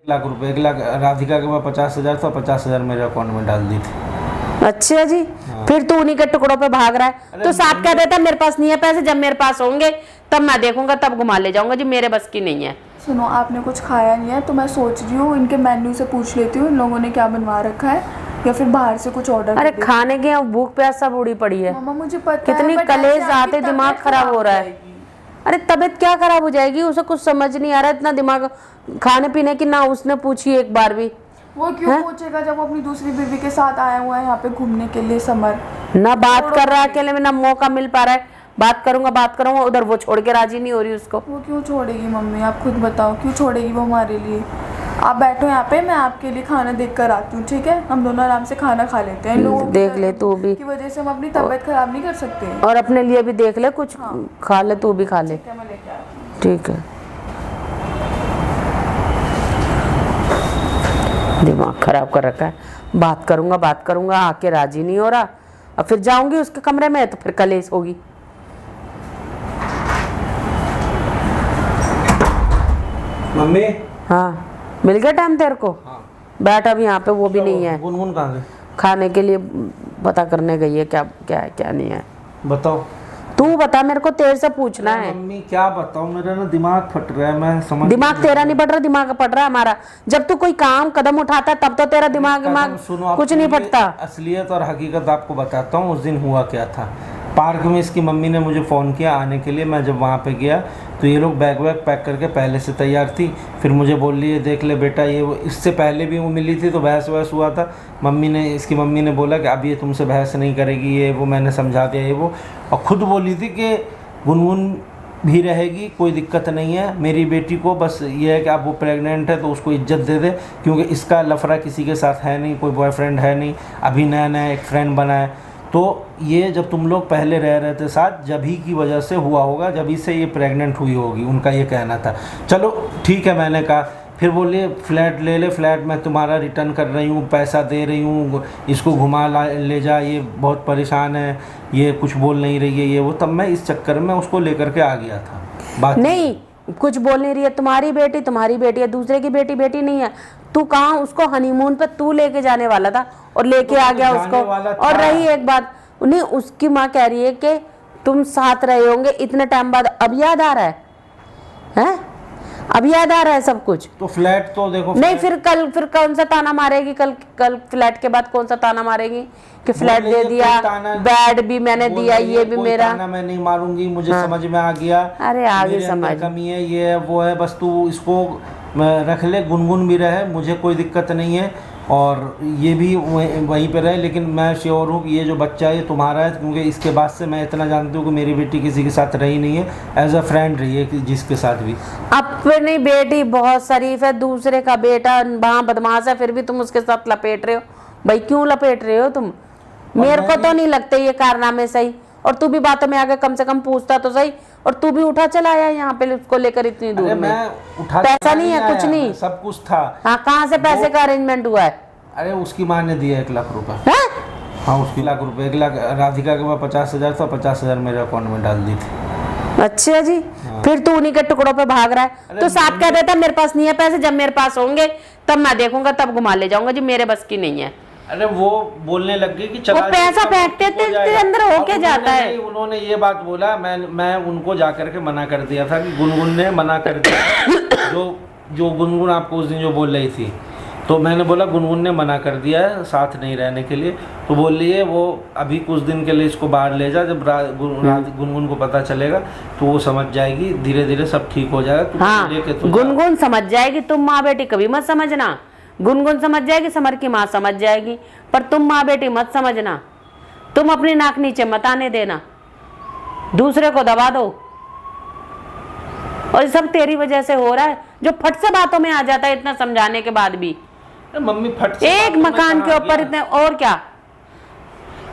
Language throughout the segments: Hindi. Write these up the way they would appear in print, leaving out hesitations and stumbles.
1 लाख रुपए, 1 लाख राधिका के पास 50,000 था, 50,000 मेरे अकाउंट में डाल दी थी। अच्छा जी। फिर तू उन्हीं के टुकड़ों पे भाग रहा है। तो साथ कह देता मेरे पास नहीं है पैसे, जब मेरे पास होंगे तब मैं देखूंगा, तब घुमा ले जाऊंगा जी, मेरे बस की नहीं है। सुनो, आपने कुछ खाया नहीं है तो मैं सोच रही हूँ इनके मेन्यू से पूछ लेती हूँ इन लोगों ने क्या बनवा रखा है, या फिर बाहर से कुछ ऑर्डर। अरे खाने के यहाँ भूख प्यास सब उड़ी पड़ी है। मामा मुझे पता है, कितनी बट कलेज ऐसे आपकी आते, दिमाग तबीयत खराब हो रहा है। अरे तबीयत क्या खराब हो जाएगी, उसे कुछ समझ नहीं आ रहा, इतना दिमाग खाने पीने की ना उसने पूछी एक बार भी। वो क्यों पूछेगा जब वो अपनी दूसरी बीवी के साथ आया हुआ है यहाँ पे घूमने के लिए समर। ना बात कर रहा है अकेले में, ना मौका मिल पा रहा है। बात करूंगा उधर वो छोड़ के राजी नहीं हो रही उसको। वो क्यों छोड़ेगी मम्मी, आप खुद बताओ, क्यों छोड़ेगी वो हमारे लिए। आप बैठो यहाँ पे, मैं आपके लिए खाना देख कर आती हूँ, ठीक है? हम दोनों आराम से खाना खा लेते हैं। लोगों देख ले तू भी की वजह से हम अपनी तबीयत खराब नहीं कर सकते। और अपने लिए भी देख ले कुछ। खा ले तू भी, खा ले। ठीक है, मैं लेके आती हूँ। ठीक है। दिमाग खराब कर रखा है। बात करूंगा आके राजी नहीं हो रहा, और फिर जाऊंगी उसके कमरे में तो फिर कलेश होगी। मम्मी। हाँ, मिल गया टाइम तेरे को? हाँ। बैठ अब यहाँ पे, वो भी नहीं है। गुनगुन कहाँ गई? खाने के लिए पता करने गई है, क्या क्या है क्या नहीं है। बताओ। तू बता, मेरे को तेरे से पूछना है। मम्मी क्या बताऊं, मेरा ना दिमाग फट रहा है, मैं समझ। दिमाग तेरा नहीं फट रहा, दिमाग फट रहा है हमारा। जब तू कोई काम कदम उठाता है तब तो तेरा दिमाग कुछ नहीं फटता। असलियत और हकीकत आपको बताता हूँ। उस दिन हुआ क्या था, पार्क में इसकी मम्मी ने मुझे फ़ोन किया आने के लिए। मैं जब वहाँ पे गया तो ये लोग बैग वैग पैक करके पहले से तैयार थी। फिर मुझे बोल रही है देख ले बेटा ये वो। इससे पहले भी वो मिली थी तो बहस वहस हुआ था। इसकी मम्मी ने बोला कि अब ये तुमसे बहस नहीं करेगी, ये वो। मैंने समझा दिया ये वो। और ख़ुद बोली थी कि गुनगुन भी रहेगी, कोई दिक्कत नहीं है, मेरी बेटी को बस ये है कि अब वो प्रेग्नेंट है तो उसको इज्जत दे दे, क्योंकि इसका लफड़ा किसी के साथ है नहीं, कोई बॉयफ्रेंड है नहीं, अभी नया नया एक फ्रेंड बना है। तो ये जब तुम लोग पहले रह रहे थे साथ, जब ही की वजह से हुआ होगा, जब ही से ये प्रेग्नेंट हुई होगी, उनका ये कहना था। चलो ठीक है, मैंने कहा। फिर बोलिए फ्लैट ले ले, फ्लैट मैं तुम्हारा रिटर्न कर रही हूँ, पैसा दे रही हूँ, इसको घुमा ले जा, ये बहुत परेशान है, ये कुछ बोल नहीं रही है, ये वो। तब मैं इस चक्कर में उसको लेकर के आ गया था। बात नहीं, कुछ बोल नहीं रही है। तुम्हारी बेटी है, दूसरे की बेटी नहीं है। तू कहाँ उसको हनीमून पे तू लेके जाने वाला था और लेके आ गया उसको। और रही एक बात, नहीं उसकी माँ कह रही है कि तुम साथ रहे होंगे इतने टाइम बाद, अब याद आ रहा है? हैं? अब याद आ रहा है सब कुछ? तो फ्लैट तो देखो नहीं, फिर कौन सा ताना मारेगी? कल फ्लैट के बाद कौन सा ताना मारेगी कि फ्लैट दे दिया, बेड भी मैंने दिया, ये भी मेरा। ताना मैं नहीं मारूंगी, मुझे समझ में आ गया। अरे आगे समझ, कमी है, ये है वो है, बस तू इसको रख ले, गुनगुन भी रहे, मुझे कोई दिक्कत नहीं है, और ये भी वहीं पे रहे। लेकिन मैं श्योर हूँ कि ये जो बच्चा है ये तुम्हारा है, क्योंकि इसके बाद से मैं इतना जानती हूँ कि मेरी बेटी किसी के साथ रही नहीं है, एज अ फ्रेंड रही है जिसके साथ भी। अपनी बेटी बहुत शरीफ है, दूसरे का बेटा वहाँ बदमाश है, फिर भी तुम उसके साथ लपेट रहे हो। भाई क्यों लपेट रहे हो तुम? मेरे को तो नहीं लगते ये कारनामे सही। और तू भी बातों में आगे कम से कम पूछता तो सही। और तू भी उठा चला आया यहाँ पे उसको लेकर इतनी दूर में। पैसा नहीं है, कुछ नहीं, सब कुछ था। हाँ, कहाँ से पैसे का अरेंजमेंट हुआ है? अरे उसकी माँ ने दिया 1 लाख रुपए। हाँ, उसकी 1 लाख रुपए, 1 लाख राधिका के पास 50,000 था, 50,000 मेरे अकाउंट में डाल दी थी। अच्छा जी। फिर तू उन्हीं के टुकड़ों पे भाग रहा है। तो साथ कह देता मेरे पास नहीं है पैसे, जब मेरे पास होंगे तब मैं देखूंगा, तब घुमा ले जाऊंगा जी, मेरे बस की नहीं है। अरे वो बोलने लग गई कि चला, वो पैसा फेंकते तेरे अंदर होके जाता है। उन्होंने ये बात बोला, मैं उनको जाकर के मना कर दिया था कि गुनगुन ने मना कर दिया। जो गुनगुन आपको उस दिन जो बोल रही थी, तो मैंने बोला गुनगुन ने मना कर दिया है साथ नहीं रहने के लिए। तो बोल रही है वो अभी कुछ दिन के लिए इसको बाहर ले जा, जब गुनगुन को पता चलेगा तो वो समझ जाएगी, धीरे धीरे सब ठीक हो जाएगा। हाँ, गुनगुन समझ जाएगी, तुम माँ बेटी कभी मत समझना। गुनगुन समझ जाएगी, समर की माँ समझ जाएगी, पर तुम माँ बेटी मत समझना। तुम अपनी नाक नीचे मत आने देना, दूसरे को दबा दो। और सब तेरी वजह से हो रहा है, जो फट से बातों में आ जाता है इतना समझाने के बाद भी। मम्मी फट से एक मकान के ऊपर इतने, और क्या?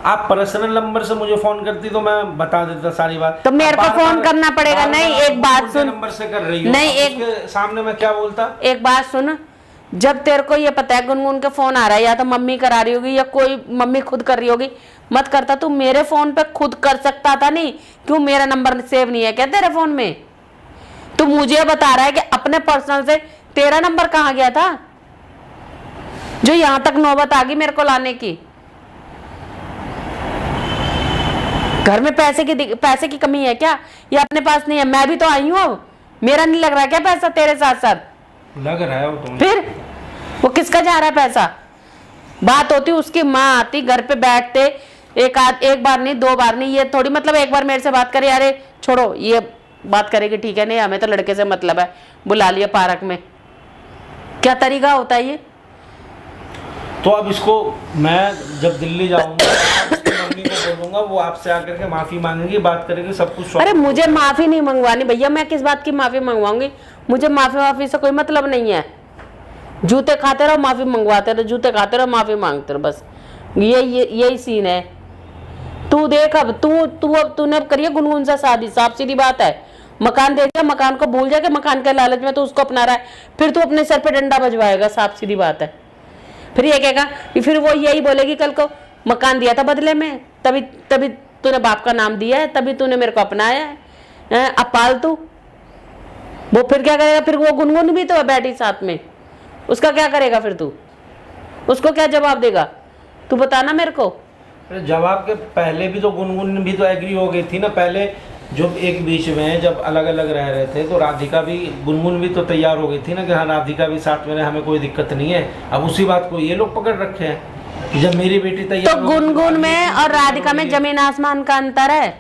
आप पर्सनल नंबर से मुझे फोन करती तो मैं बता देता सारी बात। तो मेरे को फोन करना पड़ेगा? नहीं, एक बात सुन, नंबर से कर रही हो, नहीं एक सामने मैं क्या बोलता। एक बात सुन, जब तेरे को ये पता है गुनगुन के फोन आ रहा है, या तो मम्मी करा रही होगी या कोई मम्मी खुद कर रही होगी, मत करता। तू मेरे फोन पे खुद कर सकता था, नहीं क्यों? मेरा नंबर सेव नहीं है क्या तेरे फोन में? तू मुझे बता रहा है कि अपने पर्सनल से तेरा नंबर कहाँ गया था जो यहाँ तक नौबत आ गई मेरे को लाने की? घर में पैसे की कमी है क्या, या अपने पास नहीं है? मैं भी तो आई हूँ, अब मेरा नहीं लग रहा क्या पैसा तेरे साथ साथ? लग रहा है वो तो। फिर वो किसका जा रहा है पैसा? बात होती उसकी माँ आती घर पे बैठते, एक बार नहीं 2 बार नहीं, ये थोड़ी मतलब एक बार मेरे से बात करे, अरे छोड़ो ये बात करेगी ठीक है, नहीं हमें तो लड़के से मतलब है, बुला लिया पार्क में, क्या तरीका होता है ये? तो अब इसको मैं जब दिल्ली जाऊंगा मम्मी को बोलूंगा, वो आपसे आकर के माफी मांगेंगी, बात करेंगे, सब कुछ। अरे मुझे माफी नहीं मंगवानी भैया, मैं किस बात की माफी मंगवाऊंगी? मुझे माफी से कोई मतलब नहीं है। जूते खाते रहो माफी मंगवाते रहो, जूते खाते रहो माफी मांगते रहो, बस यही सीन है। तू देख अब तूने करी है गुनगुन से शादी, साफ सीधी बात है। मकान दे दिया, मकान को भूल जाके मकान के लालच में तो उसको अपना रहा है, फिर तू अपने सर पे डंडा बजवाएगा, साफ सीधी बात है। फिर ये कहेगा, फिर वो यही बोलेगी कल को मकान दिया था बदले में, तभी तूने बाप का नाम दिया है, तभी तूने मेरे को अपनाया है, अब पाल तू। वो फिर क्या करेगा? फिर वो गुनगुन भी तो है बैठी साथ में, उसका क्या करेगा फिर तू? उसको क्या जवाब देगा तू बताना मेरे को। जवाब के पहले भी तो गुनगुन भी तो एग्री हो गई थी ना, पहले जो एक बीच में जब अलग अलग रह रहे थे तो राधिका भी, गुनगुन भी तो तैयार हो गई थी ना कि हाँ राधिका भी साथ में, हमें कोई दिक्कत नहीं है। अब उसी बात को ये लोग पकड़ रखे हैं कि जब मेरी बेटी तैयार तो गुनगुन में और राधिका में जमीन आसमान का अंतर है।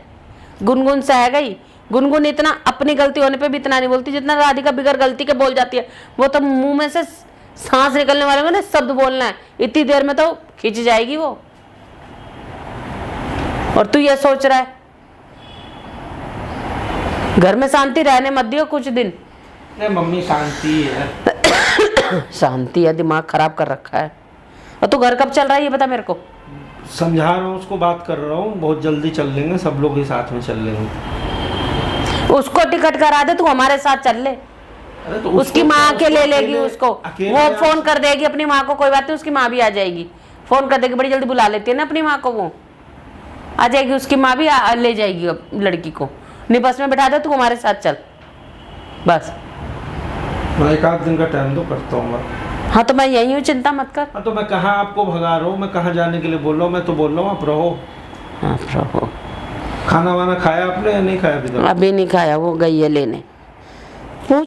गुनगुन सह गई, गुनगुन इतना अपनी गलती होने पे भी इतना नहीं बोलती जितना राधिका बिगर गलती के बोल जाती है। वो तो मुंह में से सांस निकलने वाले को ना शब्द बोलना है, इतनी देर में तो खिंच जाएगी वो। और तू ये सोच रहा है घर में शांति रहने मत दियो कुछ दिन। मम्मी शांति है शांति है, दिमाग खराब कर रखा है। और तू घर कब चल रहा है ये बता मेरे को। समझा रहा हूँ उसको, बात कर रहा हूँ, बहुत जल्दी चल लेंगे, सब लोग ही साथ में चल लेंगे। उसको टिकट करा दे, तू हमारे साथ चल ले। तो उसकी माँ के ले लेगी उसको, वो फोन कर देगी अपनी माँ को, कोई बात नहीं, उसकी माँ भी आ जाएगी, फोन कर देगी, बड़ी जल्दी बुला लेती है ना अपनी माँ को, वो आ जाएगी, उसकी माँ भी ले जाएगी लड़की को। नहीं बस में बैठा दे, तू हमारे साथ चल बस। मैं 1 दिन का टाइम तो करता हूँ। हाँ तो मैं यही हूँ, चिंता मत कर। हाँ तो मैं कहाँ आपको भगा रहा हूँ, मैं कहाँ जाने के लिए बोल रहा हूँ? मैं तो बोल रहा हूँ आप रहो। हाँ रहो। खाना वाना खाया आपने या नहीं खाया अभी तक? अभी नहीं खाया, वो गई है लेने।